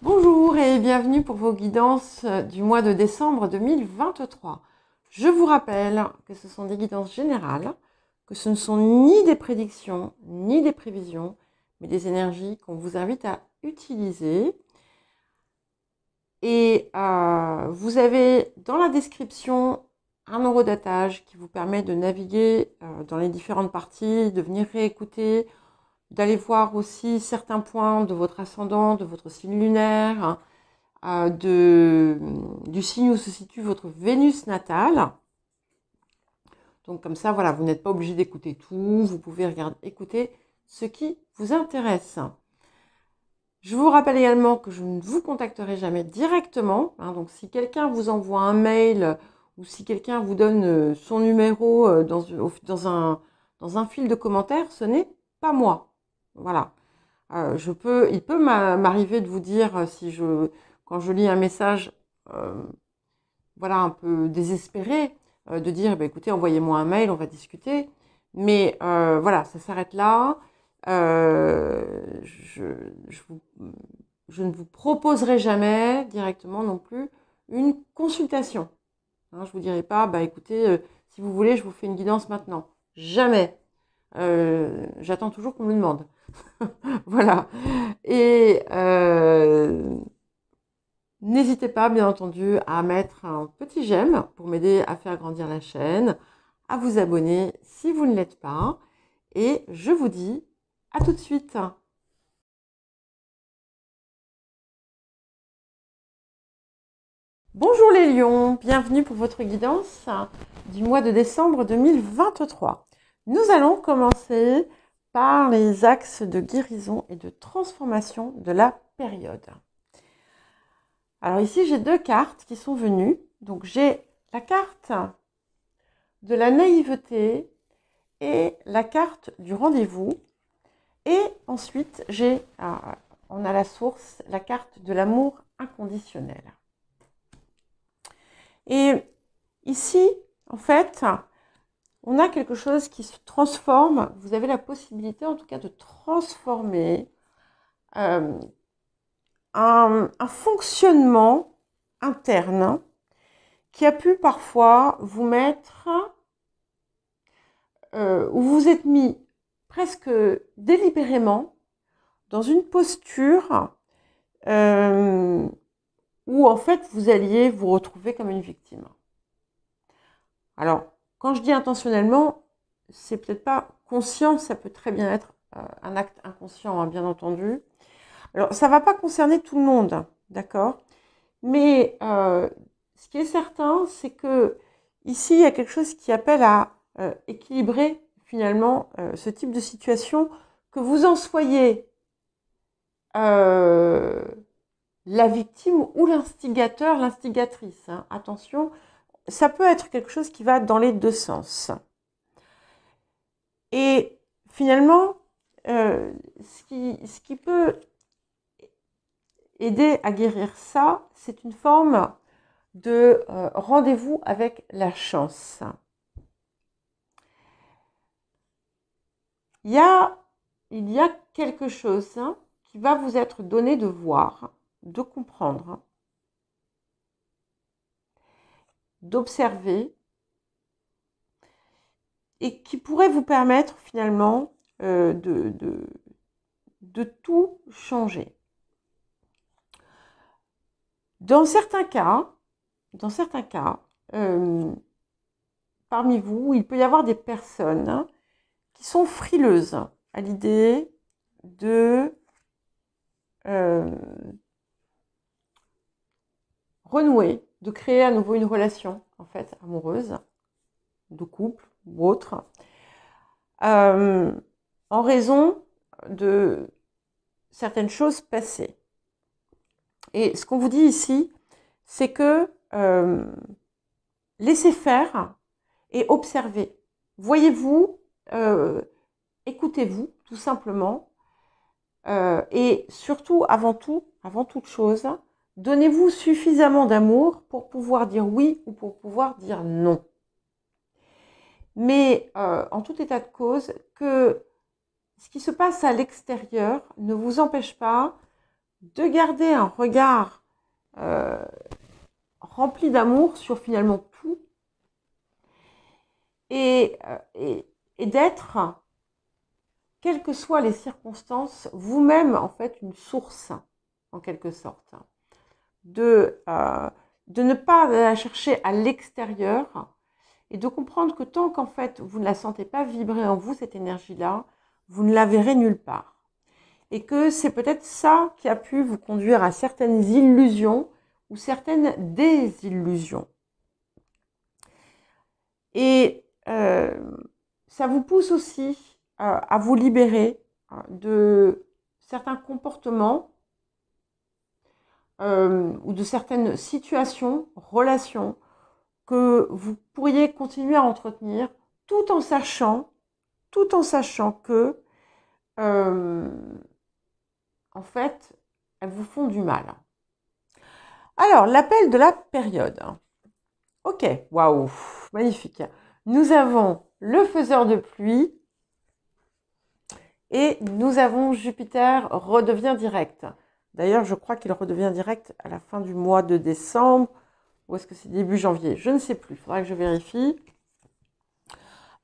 Bonjour et bienvenue pour vos guidances du mois de décembre 2023. Je vous rappelle que ce sont des guidances générales, que ce ne sont ni des prédictions, ni des prévisions, mais des énergies qu'on vous invite à utiliser. Et vous avez dans la description un horodatage qui vous permet de naviguer dans les différentes parties, de venir réécouter, d'aller voir aussi certains points de votre ascendant, de votre signe lunaire, du signe où se situe votre Vénus natale. Donc comme ça, voilà, vous n'êtes pas obligé d'écouter tout, vous pouvez écouter ce qui vous intéresse. Je vous rappelle également que je ne vous contacterai jamais directement. Donc si quelqu'un vous envoie un mail ou si quelqu'un vous donne son numéro dans un fil de commentaires, ce n'est pas moi. Voilà. Il peut m'arriver de vous dire quand je lis un message, voilà, un peu désespéré, de dire, écoutez, envoyez-moi un mail, on va discuter. Mais voilà, ça s'arrête là. Je ne vous proposerai jamais directement non plus une consultation. Je vous dirai pas, écoutez, si vous voulez, je vous fais une guidance maintenant. Jamais. J'attends toujours qu'on me le demande. Voilà. Et n'hésitez pas, bien entendu, à mettre un petit j'aime pour m'aider à faire grandir la chaîne, à vous abonner si vous ne l'êtes pas. Et je vous dis à tout de suite. Bonjour les lions, bienvenue pour votre guidance du mois de décembre 2023. Nous allons commencer par les axes de guérison et de transformation de la période. Alors ici, j'ai deux cartes qui sont venues. Donc j'ai la carte de la naïveté et la carte du rendez-vous. Et ensuite, on a la source, la carte de l'amour inconditionnel. Et ici, en fait, on a quelque chose qui se transforme. Vous avez la possibilité, en tout cas, de transformer un fonctionnement interne qui a pu parfois vous mettre, où vous êtes mis presque délibérément dans une posture où en fait vous alliez vous retrouver comme une victime. Alors, quand je dis intentionnellement, c'est peut-être pas conscient, ça peut très bien être un acte inconscient, bien entendu. Alors, ça va pas concerner tout le monde, d'accord ? Mais ce qui est certain, c'est que ici, il y a quelque chose qui appelle à équilibrer finalement ce type de situation, que vous en soyez la victime ou l'instigateur, l'instigatrice. Attention, ça peut être quelque chose qui va dans les deux sens. Et finalement, ce qui peut aider à guérir ça, c'est une forme de rendez-vous avec la chance. Il y a quelque chose qui va vous être donné de voir, de comprendre, d'observer, et qui pourrait vous permettre finalement de tout changer. Dans certains cas, parmi vous, il peut y avoir des personnes qui sont frileuses à l'idée de renouer, de créer à nouveau une relation en fait amoureuse, de couple ou autre, en raison de certaines choses passées. Et ce qu'on vous dit ici, c'est que laissez faire et observez. Voyez-vous, écoutez-vous tout simplement, et surtout, avant toute chose, donnez-vous suffisamment d'amour pour pouvoir dire oui ou pour pouvoir dire non. Mais en tout état de cause, que ce qui se passe à l'extérieur ne vous empêche pas de garder un regard rempli d'amour sur finalement tout et d'être, quelles que soient les circonstances, vous-même en fait une source en quelque sorte, de ne pas la chercher à l'extérieur et de comprendre que tant qu'en fait vous ne la sentez pas vibrer en vous, cette énergie-là, vous ne la verrez nulle part. Et que c'est peut-être ça qui a pu vous conduire à certaines illusions ou certaines désillusions. Et ça vous pousse aussi à vous libérer de certains comportements ou de certaines situations, relations que vous pourriez continuer à entretenir tout en sachant que en fait, elles vous font du mal. Alors, l'appel de la période. Ok, waouh, magnifique. Nous avons le faiseur de pluie et nous avons Jupiter redevient direct. D'ailleurs, je crois qu'il redevient direct à la fin du mois de décembre. Ou est-ce que c'est début janvier? Je ne sais plus, il faudra que je vérifie.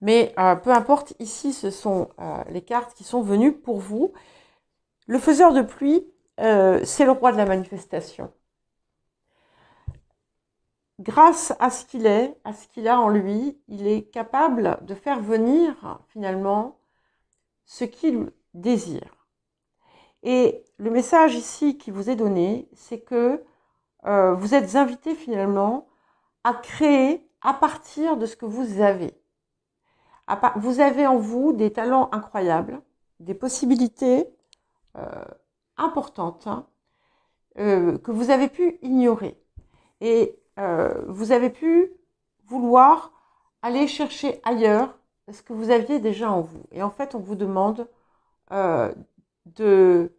Mais peu importe, ici, ce sont les cartes qui sont venues pour vous. Le faiseur de pluie, c'est le roi de la manifestation. Grâce à ce qu'il est, à ce qu'il a en lui, il est capable de faire venir finalement ce qu'il désire. Et le message ici qui vous est donné, c'est que vous êtes invité finalement à créer à partir de ce que vous avez. Vous avez en vous des talents incroyables, des possibilités importantes que vous avez pu ignorer. Et vous avez pu vouloir aller chercher ailleurs ce que vous aviez déjà en vous. Et en fait, on vous demande de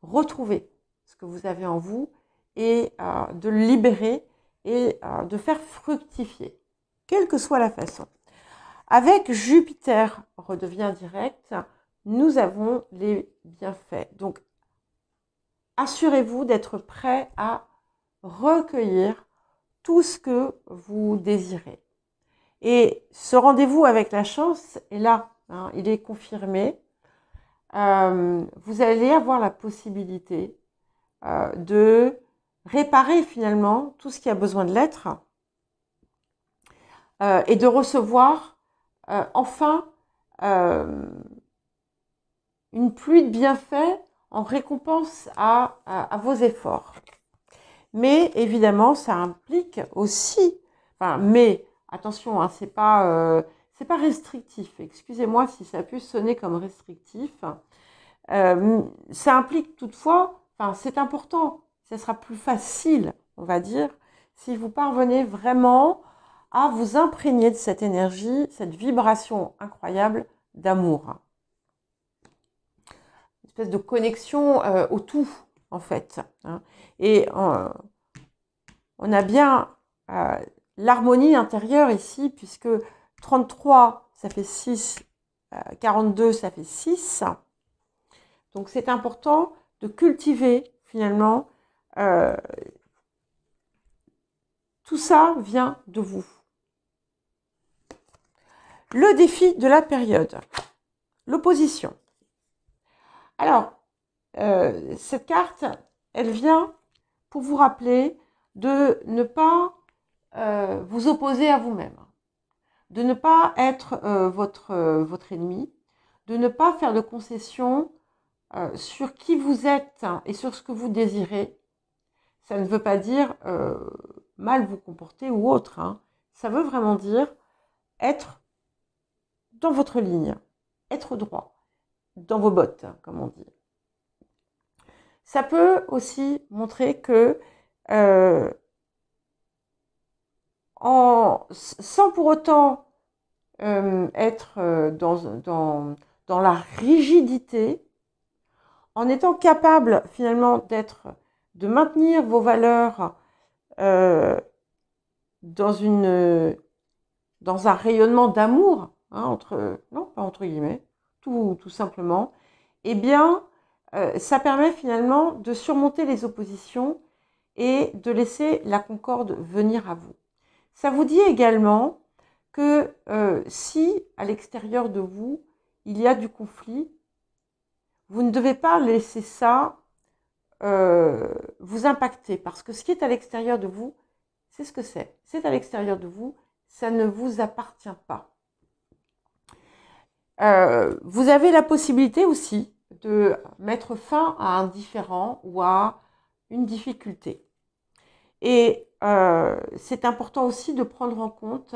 retrouver ce que vous avez en vous et de le libérer et de faire fructifier, quelle que soit la façon. Avec Jupiter redevient direct, nous avons les bienfaits. Donc, assurez-vous d'être prêt à recueillir tout ce que vous désirez. Et ce rendez-vous avec la chance est là, hein, il est confirmé. Vous allez avoir la possibilité de réparer finalement tout ce qui a besoin de l'être et de recevoir enfin une pluie de bienfaits en récompense à vos efforts. Mais évidemment, ça implique aussi, mais attention, hein, c'est pas restrictif. Excusez-moi si ça a pu sonner comme restrictif. Ça implique toutefois, c'est important, ça sera plus facile, on va dire, si vous parvenez vraiment à vous imprégner de cette énergie, cette vibration incroyable d'amour. Une espèce de connexion au tout, en fait. Hein. Et on a bien l'harmonie intérieure ici, puisque 33, ça fait 6, 42, ça fait 6. Donc, c'est important de cultiver, finalement, tout ça vient de vous. Le défi de la période, l'opposition. Alors, cette carte, elle vient pour vous rappeler de ne pas vous opposer à vous-même, de ne pas être votre ennemi, de ne pas faire de concessions sur qui vous êtes et sur ce que vous désirez. Ça ne veut pas dire mal vous comporter ou autre. Hein. Ça veut vraiment dire être dans votre ligne, être droit, dans vos bottes, comme on dit. Ça peut aussi montrer que sans pour autant être dans la rigidité, en étant capable finalement de maintenir vos valeurs dans un rayonnement d'amour, hein, non pas entre guillemets, tout simplement, eh bien, ça permet finalement de surmonter les oppositions et de laisser la concorde venir à vous. Ça vous dit également que si à l'extérieur de vous, il y a du conflit, vous ne devez pas laisser ça vous impacter, parce que ce qui est à l'extérieur de vous, c'est ce que c'est. C'est à l'extérieur de vous, ça ne vous appartient pas. Vous avez la possibilité aussi de mettre fin à un différend ou à une difficulté. Et c'est important aussi de prendre en compte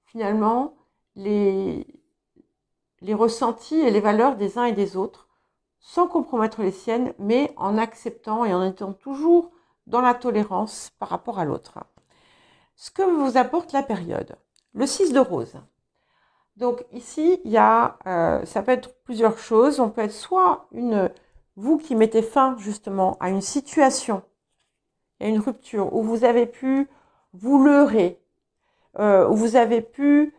finalement les ressentis et les valeurs des uns et des autres, sans compromettre les siennes, mais en acceptant et en étant toujours dans la tolérance par rapport à l'autre. Ce que vous apporte la période. Le 6 de rose. Donc ici, il y a, ça peut être plusieurs choses. On peut être soit vous qui mettez fin justement à une situation, il y a une rupture, où vous avez pu vous leurrer, où vous avez pu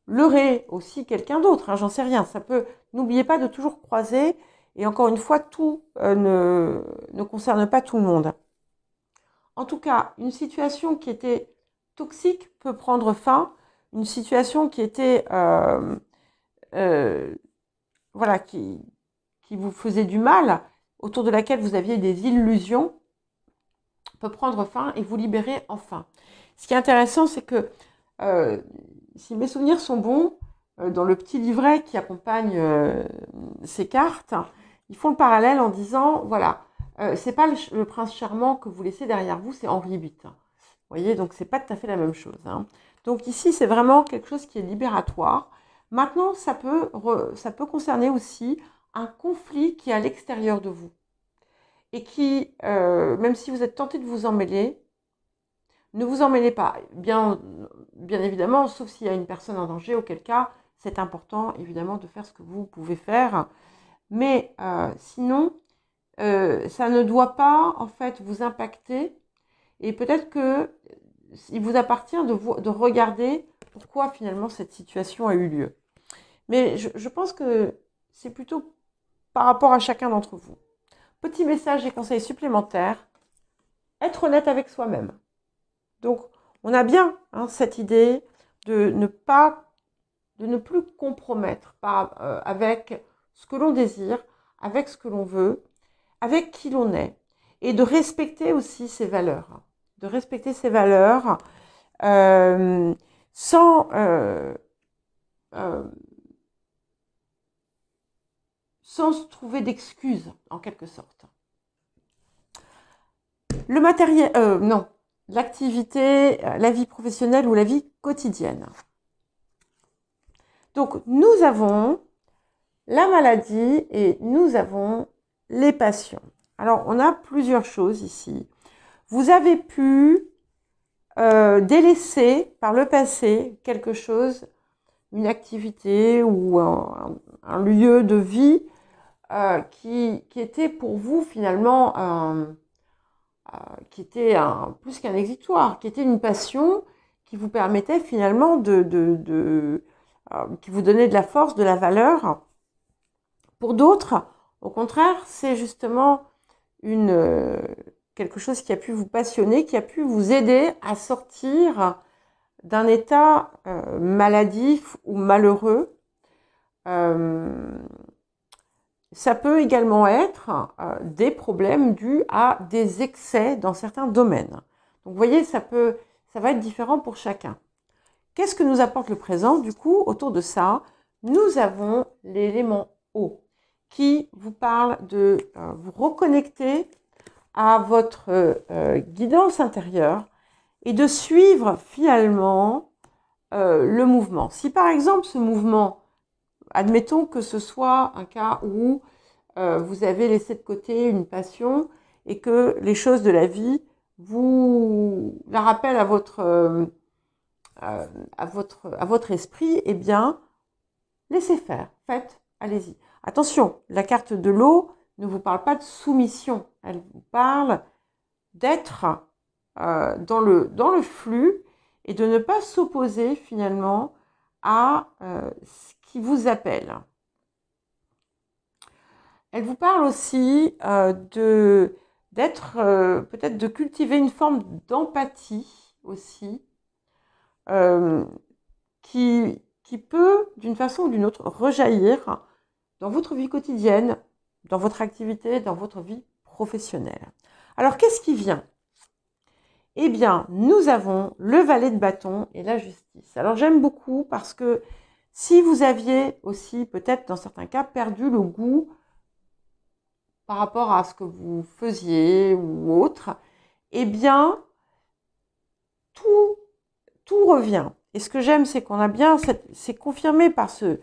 leurrer aussi quelqu'un d'autre, hein, j'en sais rien. Ça peut. N'oubliez pas de toujours croiser. Et encore une fois, tout ne concerne pas tout le monde. En tout cas, une situation qui était toxique peut prendre fin. Une situation qui était voilà, qui vous faisait du mal, autour de laquelle vous aviez des illusions, peut prendre fin et vous libérer enfin. Ce qui est intéressant, c'est que si mes souvenirs sont bons, dans le petit livret qui accompagne ces cartes, ils font le parallèle en disant, voilà, c'est pas le prince charmant que vous laissez derrière vous, c'est Henri VIII. Vous voyez, donc c'est pas tout à fait la même chose. Hein. Donc ici, c'est vraiment quelque chose qui est libératoire. Maintenant, ça peut concerner aussi un conflit qui est à l'extérieur de vous. Et qui, même si vous êtes tenté de vous emmêler, ne vous emmêlez pas. Bien évidemment, sauf s'il y a une personne en danger, auquel cas, c'est important, évidemment, de faire ce que vous pouvez faire. Mais sinon, ça ne doit pas, en fait, vous impacter. Et peut-être qu'il vous appartient de regarder pourquoi, finalement, cette situation a eu lieu. Mais je pense que c'est plutôt par rapport à chacun d'entre vous. Petit message et conseil supplémentaire, être honnête avec soi-même. Donc, on a bien cette idée de ne plus compromettre avec ce que l'on désire, avec ce que l'on veut, avec qui l'on est, et de respecter aussi ses valeurs. De respecter ses valeurs sans se trouver d'excuses, en quelque sorte. Le matériel, non, l'activité, la vie professionnelle ou la vie quotidienne. Donc, nous avons la maladie et nous avons les passions. Alors, on a plusieurs choses ici. Vous avez pu délaisser par le passé quelque chose, une activité ou un lieu de vie qui était pour vous finalement qui était plus qu'un exutoire, qui était une passion qui vous permettait finalement qui vous donnait de la force, de la valeur. Pour d'autres, au contraire, c'est justement quelque chose qui a pu vous passionner, qui a pu vous aider à sortir d'un état maladif ou malheureux. Ça peut également être des problèmes dus à des excès dans certains domaines. Donc vous voyez, ça va être différent pour chacun. Qu'est-ce que nous apporte le présent? Du coup, autour de ça, nous avons l'élément eau qui vous parle de vous reconnecter à votre guidance intérieure et de suivre finalement le mouvement. Si par exemple ce mouvement, admettons que ce soit un cas où vous avez laissé de côté une passion et que les choses de la vie vous la rappellent à votre esprit, eh bien, laissez faire, faites, allez-y. Attention, la carte de l'eau ne vous parle pas de soumission, elle vous parle d'être dans le flux et de ne pas s'opposer finalement à ce qui vous appelle. Elle vous parle aussi peut-être de cultiver une forme d'empathie aussi, qui peut, d'une façon ou d'une autre, rejaillir dans votre vie quotidienne, dans votre activité, dans votre vie professionnelle. Alors, qu'est-ce qui vient? Eh bien, nous avons le valet de bâton et la justice. Alors, j'aime beaucoup parce que si vous aviez aussi, peut-être dans certains cas, perdu le goût par rapport à ce que vous faisiez ou autre, eh bien, tout revient. Et ce que j'aime, c'est qu'on a bien, c'est confirmé par ce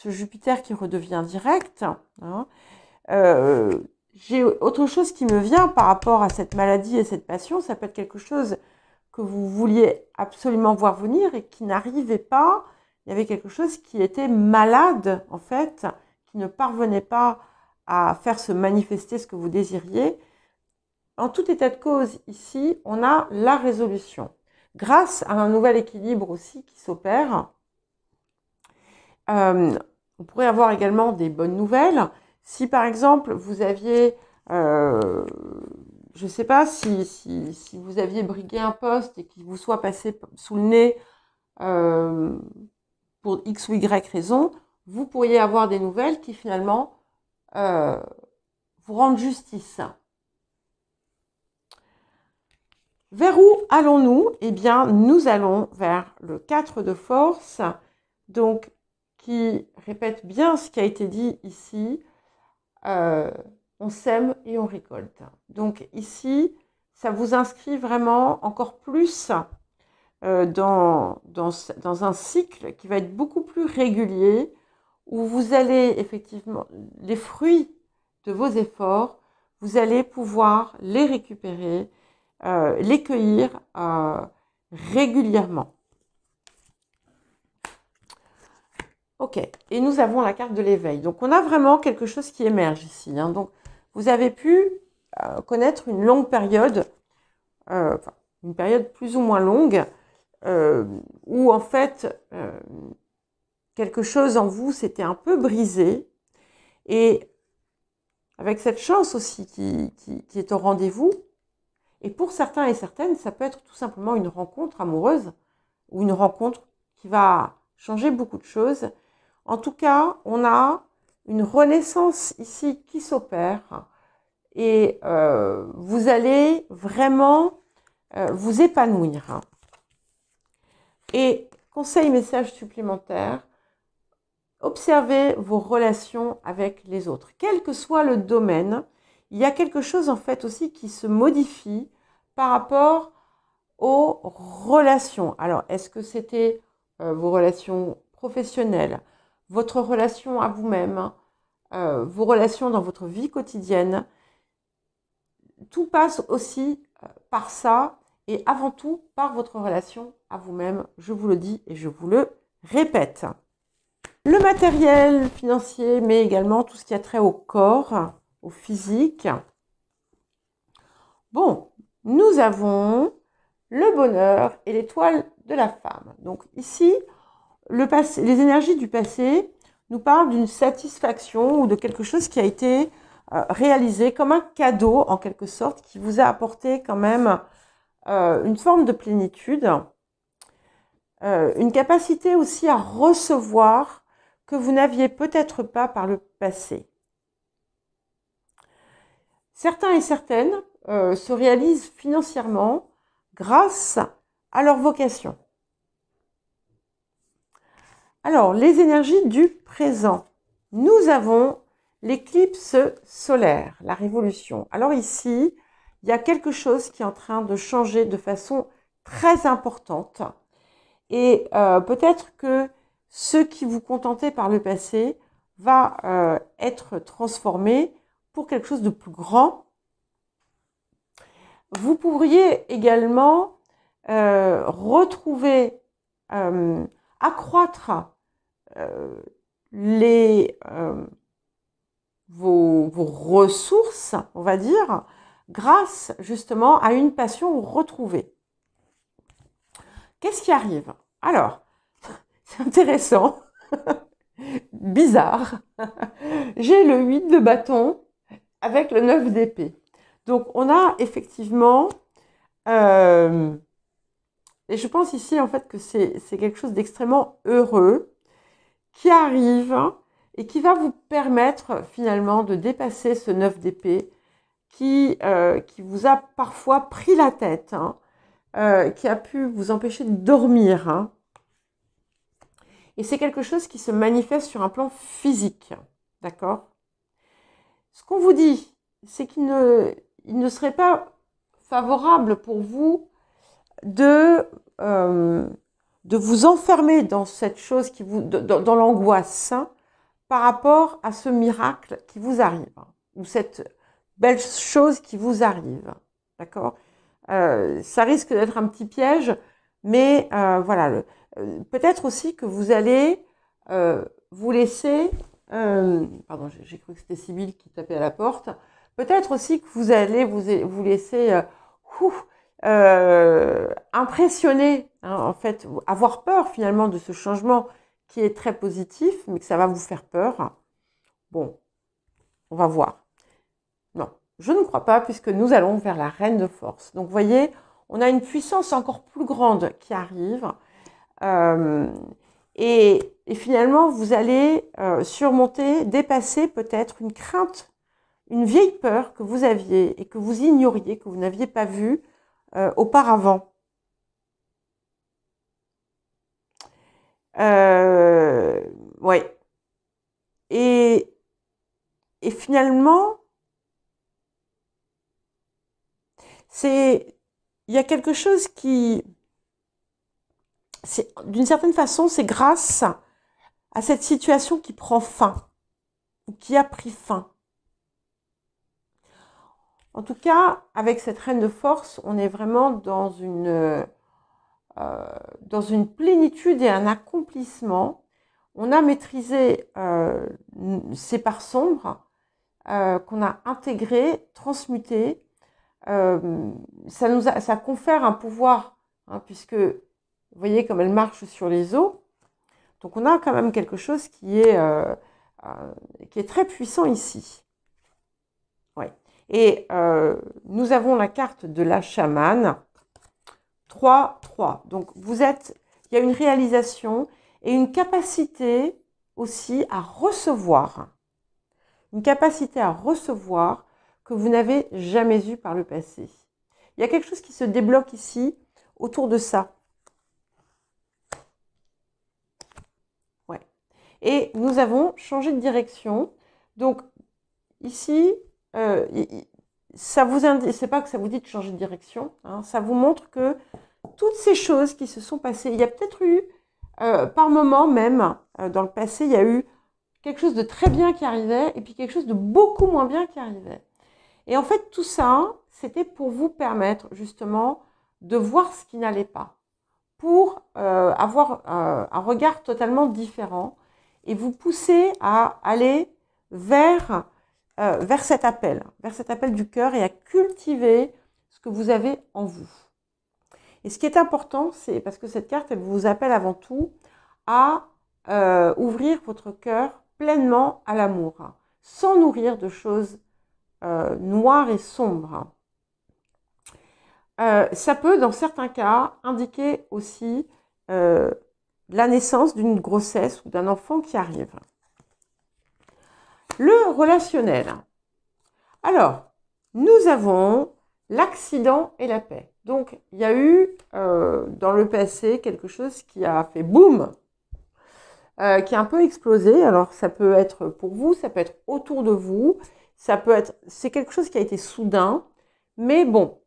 Jupiter qui redevient direct. Hein. J'ai autre chose qui me vient par rapport à cette maladie et cette passion. Ça peut être quelque chose que vous vouliez absolument voir venir et qui n'arrivait pas. Il y avait quelque chose qui était malade, en fait, qui ne parvenait pas à faire se manifester ce que vous désiriez. En tout état de cause, ici, on a la résolution. Grâce à un nouvel équilibre aussi qui s'opère, on pourrait avoir également des bonnes nouvelles. Si par exemple, vous aviez, je ne sais pas, si vous aviez brigué un poste et qu'il vous soit passé sous le nez pour X ou Y raison, vous pourriez avoir des nouvelles qui finalement vous rendent justice. Vers où allons-nous? Eh bien, nous allons vers le 4 de force, donc qui répète bien ce qui a été dit ici. On sème et on récolte. Donc ici, ça vous inscrit vraiment encore plus dans un cycle qui va être beaucoup plus régulier, où vous allez effectivement, les fruits de vos efforts, vous allez pouvoir les récupérer, les cueillir régulièrement. Ok, et nous avons la carte de l'éveil. Donc, on a vraiment quelque chose qui émerge ici. Hein. Donc, vous avez pu connaître une longue période, une période plus ou moins longue, où en fait, quelque chose en vous s'était un peu brisé. Et avec cette chance aussi qui est au rendez-vous, et pour certains et certaines, ça peut être tout simplement une rencontre amoureuse ou une rencontre qui va changer beaucoup de choses. En tout cas, on a une renaissance ici qui s'opère et vous allez vraiment vous épanouir. Et conseil, message supplémentaire, observez vos relations avec les autres. Quel que soit le domaine, il y a quelque chose en fait aussi qui se modifie par rapport aux relations. Alors, est-ce que c'était vos relations professionnelles, votre relation à vous-même, vos relations dans votre vie quotidienne? Tout passe aussi par ça et avant tout par votre relation à vous-même. Je vous le dis et je vous le répète. Le matériel financier, mais également tout ce qui a trait au corps, au physique. Bon, nous avons le bonheur et l'étoile de la femme. Donc ici, les énergies du passé nous parlent d'une satisfaction ou de quelque chose qui a été réalisé comme un cadeau en quelque sorte, qui vous a apporté quand même une forme de plénitude, une capacité aussi à recevoir que vous n'aviez peut-être pas par le passé. Certains et certaines se réalisent financièrement grâce à leur vocation. Alors, les énergies du présent. Nous avons l'éclipse solaire, la révolution. Alors ici, il y a quelque chose qui est en train de changer de façon très importante. Et peut-être que ce qui vous contentait par le passé va être transformé pour quelque chose de plus grand. Vous pourriez également retrouver, accroître vos ressources, on va dire, grâce justement à une passion retrouvée. Qu'est-ce qui arrive? Alors, c'est intéressant. bizarre. J'ai le 8 de bâton avec le 9 d'épée. Donc, on a effectivement... et je pense ici, en fait, que c'est quelque chose d'extrêmement heureux qui arrive et qui va vous permettre, finalement, de dépasser ce 9 d'épée qui vous a parfois pris la tête, hein, qui a pu vous empêcher de dormir. Hein. Et c'est quelque chose qui se manifeste sur un plan physique. D'accord? Ce qu'on vous dit, c'est qu'il ne serait pas favorable pour vous de vous enfermer dans cette chose qui vous, dans l'angoisse, hein, par rapport à ce miracle qui vous arrive, hein, ou cette belle chose qui vous arrive. D'accord? Ça risque d'être un petit piège, mais voilà. Peut-être aussi que vous allez vous laisser... pardon, j'ai cru que c'était Sybille qui tapait à la porte. Peut-être aussi que vous allez vous laisser impressionner, hein, en fait, avoir peur finalement de ce changement qui est très positif, mais que ça va vous faire peur. Bon, on va voir. Non, je ne crois pas, puisque nous allons vers la reine de force. Donc, vous voyez, on a une puissance encore plus grande qui arrive. Et finalement, vous allez surmonter, dépasser peut-être une crainte, une vieille peur que vous aviez et que vous ignoriez, que vous n'aviez pas vue auparavant. Ouais. Et finalement, il y a quelque chose qui, d'une certaine façon, c'est grâce à cette situation qui prend fin, ou qui a pris fin. En tout cas, avec cette reine de force, on est vraiment dans une plénitude et un accomplissement. On a maîtrisé ces parts sombres qu'on a intégrées, transmutées. Ça confère un pouvoir, hein, puisque vous voyez comme elle marche sur les eaux. Donc on a quand même quelque chose qui est très puissant ici. Ouais. Et nous avons la carte de la chamane. 3, 3. Donc il y a une réalisation et une capacité aussi à recevoir. Une capacité à recevoir que vous n'avez jamais eu par le passé. Il y a quelque chose qui se débloque ici autour de ça. Ouais. Et nous avons changé de direction. Donc ici, ça vous indique, c'est pas que ça vous dit de changer de direction, hein, ça vous montre que toutes ces choses qui se sont passées, il y a peut-être eu, par moment même, dans le passé, il y a eu quelque chose de très bien qui arrivait et puis quelque chose de beaucoup moins bien qui arrivait. Et en fait, tout ça, c'était pour vous permettre justement de voir ce qui n'allait pas, pour avoir un regard totalement différent et vous pousser à aller vers cet appel du cœur et à cultiver ce que vous avez en vous. Et ce qui est important, c'est parce que cette carte, elle vous appelle avant tout à ouvrir votre cœur pleinement à l'amour, hein, sans nourrir de choses noires et sombres. Ça peut, dans certains cas, indiquer aussi la naissance d'une grossesse ou d'un enfant qui arrive. Le relationnel. Alors, nous avons l'accident et la paix. Donc, il y a eu dans le passé quelque chose qui a fait boum, qui a un peu explosé. Alors, ça peut être pour vous, ça peut être autour de vous, ça peut être, c'est quelque chose qui a été soudain, mais bon,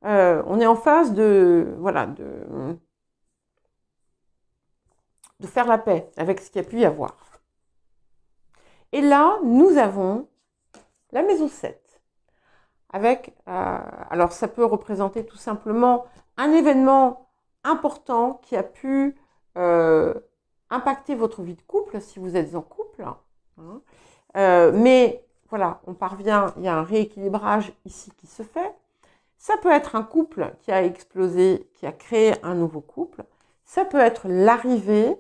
on est en phase de, voilà, de faire la paix avec ce qu'il y a pu y avoir. Et là, nous avons la maison 7. Avec, alors ça peut représenter tout simplement un événement important qui a pu impacter votre vie de couple, si vous êtes en couple. Hein. Mais voilà, on parvient, il y a un rééquilibrage ici qui se fait. Ça peut être un couple qui a explosé, qui a créé un nouveau couple. Ça peut être l'arrivée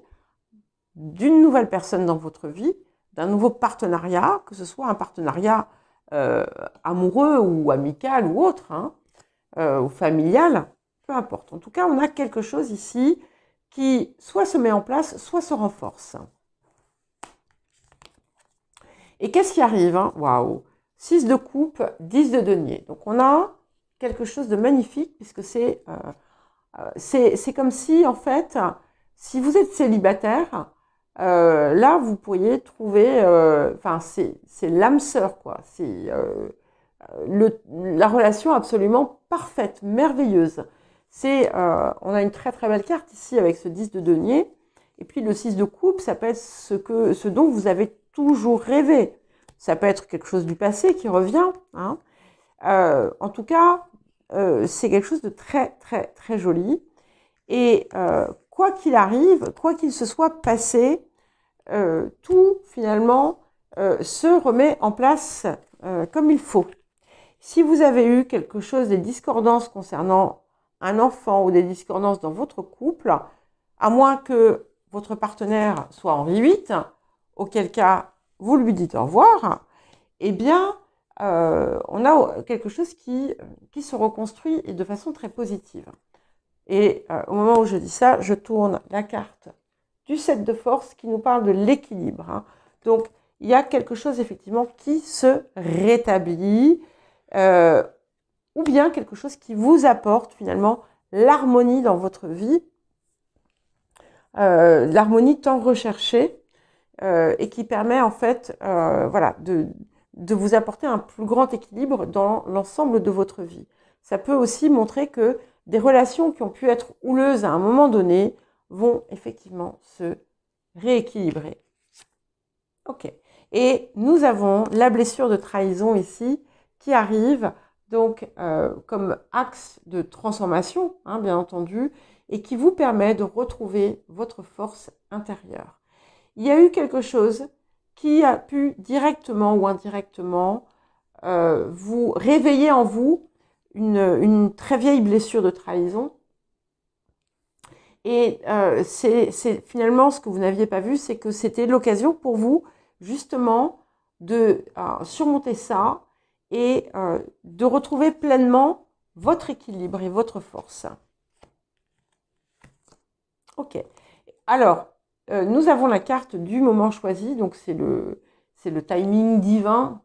d'une nouvelle personne dans votre vie, d'un nouveau partenariat, que ce soit un partenariat amoureux ou amical ou autre, hein, ou familial, peu importe. En tout cas, on a quelque chose ici qui soit se met en place, soit se renforce. Et qu'est-ce qui arrive, hein? Waouh! 6 de coupe, 10 de denier. Donc on a quelque chose de magnifique puisque c'est comme si, en fait, si vous êtes célibataire, là, vous pourriez trouver, enfin, c'est l'âme sœur, quoi. C'est la relation absolument parfaite, merveilleuse. On a une très très belle carte ici avec ce 10 de denier. Et puis le 6 de coupe, ça peut être ce dont vous avez toujours rêvé. Ça peut être quelque chose du passé qui revient, hein. En tout cas, c'est quelque chose de très très très joli. Et quoi qu'il arrive, quoi qu'il se soit passé, tout finalement se remet en place comme il faut. Si vous avez eu quelque chose, des discordances concernant un enfant ou des discordances dans votre couple, à moins que votre partenaire soit Henri VIII, auquel cas vous lui dites au revoir, eh bien, on a quelque chose qui se reconstruit et de façon très positive. Et au moment où je dis ça, je tourne la carte du 7 de force qui nous parle de l'équilibre, hein. Donc, il y a quelque chose effectivement qui se rétablit, ou bien quelque chose qui vous apporte finalement l'harmonie dans votre vie, l'harmonie tant recherchée, et qui permet en fait voilà, de vous apporter un plus grand équilibre dans l'ensemble de votre vie. Ça peut aussi montrer que des relations qui ont pu être houleuses à un moment donné vont effectivement se rééquilibrer. Ok. Et nous avons la blessure de trahison ici qui arrive donc comme axe de transformation, hein, bien entendu, et qui vous permet de retrouver votre force intérieure. Il y a eu quelque chose qui a pu directement ou indirectement vous réveiller en vous une très vieille blessure de trahison. Et c'est finalement ce que vous n'aviez pas vu, c'est que c'était l'occasion pour vous justement de surmonter ça et de retrouver pleinement votre équilibre et votre force. Ok. Alors, nous avons la carte du moment choisi, donc c'est le timing divin.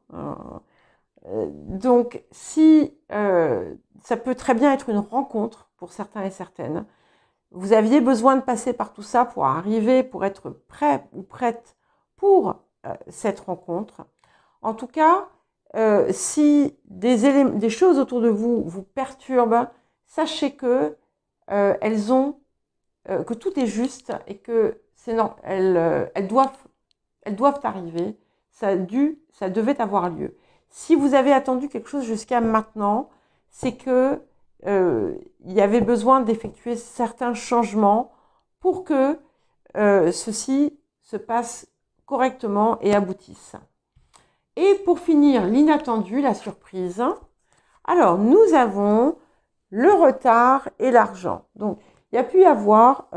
Donc, si ça peut très bien être une rencontre pour certains et certaines, vous aviez besoin de passer par tout ça pour arriver, pour être prêt ou prête pour cette rencontre. En tout cas, si des choses autour de vous vous perturbent, sachez que que tout est juste et que elles doivent arriver. Ça devait avoir lieu. Si vous avez attendu quelque chose jusqu'à maintenant, c'est que il y avait besoin d'effectuer certains changements pour que ceci se passe correctement et aboutisse. Et pour finir, l'inattendu, la surprise. Alors, nous avons le retard et l'argent. Donc, il y a pu y avoir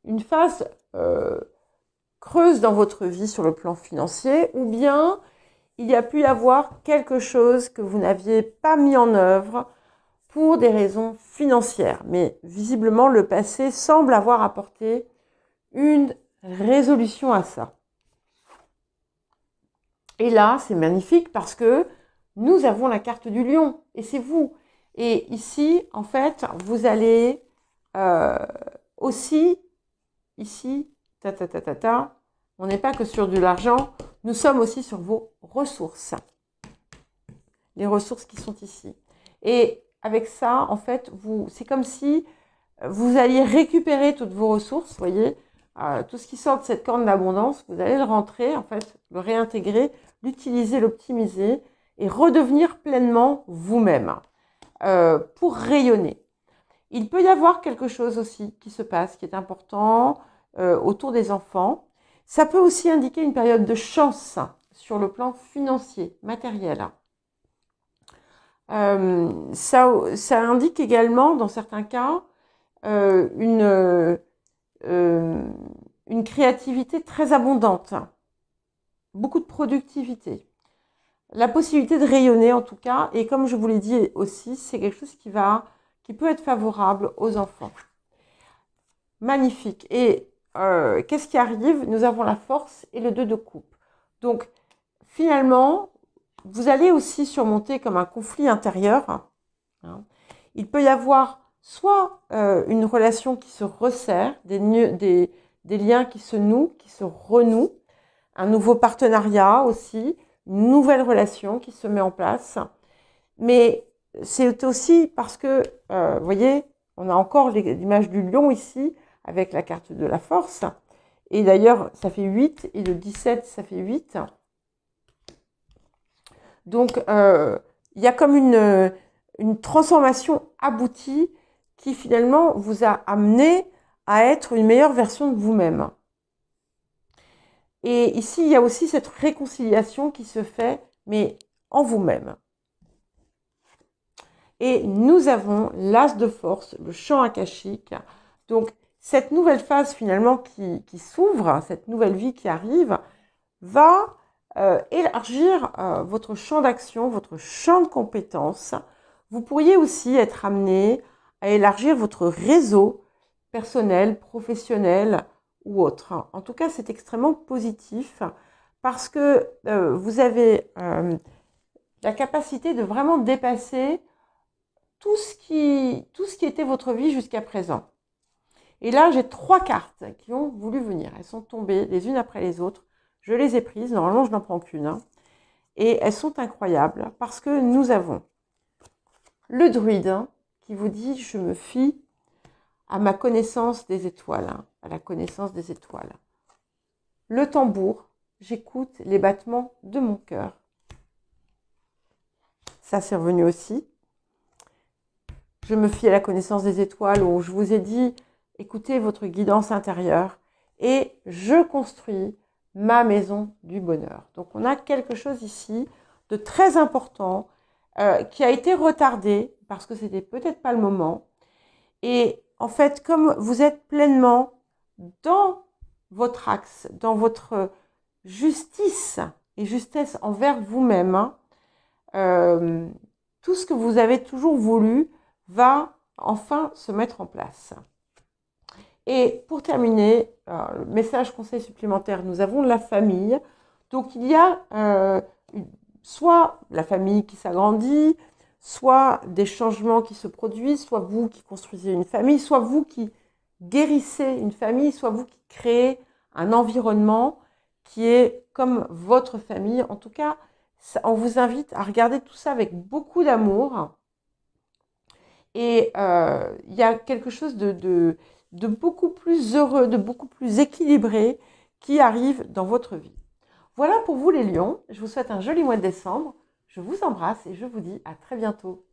une phase creuse dans votre vie sur le plan financier, ou bien il y a pu y avoir quelque chose que vous n'aviez pas mis en œuvre pour des raisons financières. Mais visiblement, le passé semble avoir apporté une résolution à ça. Et là, c'est magnifique parce que nous avons la carte du lion et c'est vous. Et ici, en fait, vous allez aussi, ici, on n'est pas que sur de l'argent, nous sommes aussi sur vos ressources. Les ressources qui sont ici. Et avec ça, en fait, c'est comme si vous alliez récupérer toutes vos ressources, vous voyez, tout ce qui sort de cette corne d'abondance, vous allez le rentrer, en fait, le réintégrer, l'utiliser, l'optimiser et redevenir pleinement vous-même pour rayonner. Il peut y avoir quelque chose aussi qui se passe, qui est important autour des enfants. Ça peut aussi indiquer une période de chance sur le plan financier, matériel. Ça indique également, dans certains cas, une une créativité très abondante, beaucoup de productivité, la possibilité de rayonner en tout cas, et comme je vous l'ai dit aussi, c'est quelque chose qui peut être favorable aux enfants. Magnifique. Et qu'est-ce qui arrive? Nous avons la force et le 2 de coupe. Donc, finalement, vous allez aussi surmonter comme un conflit intérieur. Hein. Il peut y avoir soit une relation qui se resserre, des liens qui se nouent, qui se renouent, un nouveau partenariat aussi, une nouvelle relation qui se met en place. Mais c'est aussi parce que, vous voyez, on a encore l'image du lion ici, avec la carte de la force. Et d'ailleurs, ça fait 8, et le 17, ça fait 8. Donc, il y a comme une transformation aboutie qui finalement vous a amené à être une meilleure version de vous-même. Et ici, il y a aussi cette réconciliation qui se fait, mais en vous-même. Et nous avons l'as de force, le champ akashique. Donc, cette nouvelle phase finalement qui s'ouvre, cette nouvelle vie qui arrive, va élargir votre champ d'action, votre champ de compétences. Vous pourriez aussi être amené à élargir votre réseau personnel, professionnel ou autre. En tout cas, c'est extrêmement positif parce que vous avez la capacité de vraiment dépasser tout ce qui était votre vie jusqu'à présent. Et là, j'ai 3 cartes qui ont voulu venir. Elles sont tombées les unes après les autres. Je les ai prises. Normalement, je n'en prends qu'une. Hein. Et elles sont incroyables parce que nous avons le druide hein, qui vous dit « Je me fie à ma connaissance des étoiles, hein, à la connaissance des étoiles. » Le tambour, j'écoute les battements de mon cœur. Ça, c'est revenu aussi. Je me fie à la connaissance des étoiles où je vous ai dit « Écoutez votre guidance intérieure et je construis ma maison du bonheur. » Donc, on a quelque chose ici de très important qui a été retardé parce que c'était peut-être pas le moment. Et en fait, comme vous êtes pleinement dans votre axe, dans votre justice et justesse envers vous-même, hein, tout ce que vous avez toujours voulu va enfin se mettre en place. Et pour terminer, le message conseil supplémentaire, nous avons la famille. Donc il y a soit la famille qui s'agrandit, soit des changements qui se produisent, soit vous qui construisez une famille, soit vous qui guérissez une famille, soit vous qui créez un environnement qui est comme votre famille. En tout cas, on vous invite à regarder tout ça avec beaucoup d'amour. Et il y a quelque chose de beaucoup plus heureux, de beaucoup plus équilibré qui arrive dans votre vie. Voilà pour vous les lions. Je vous souhaite un joli mois de décembre. Je vous embrasse et je vous dis à très bientôt.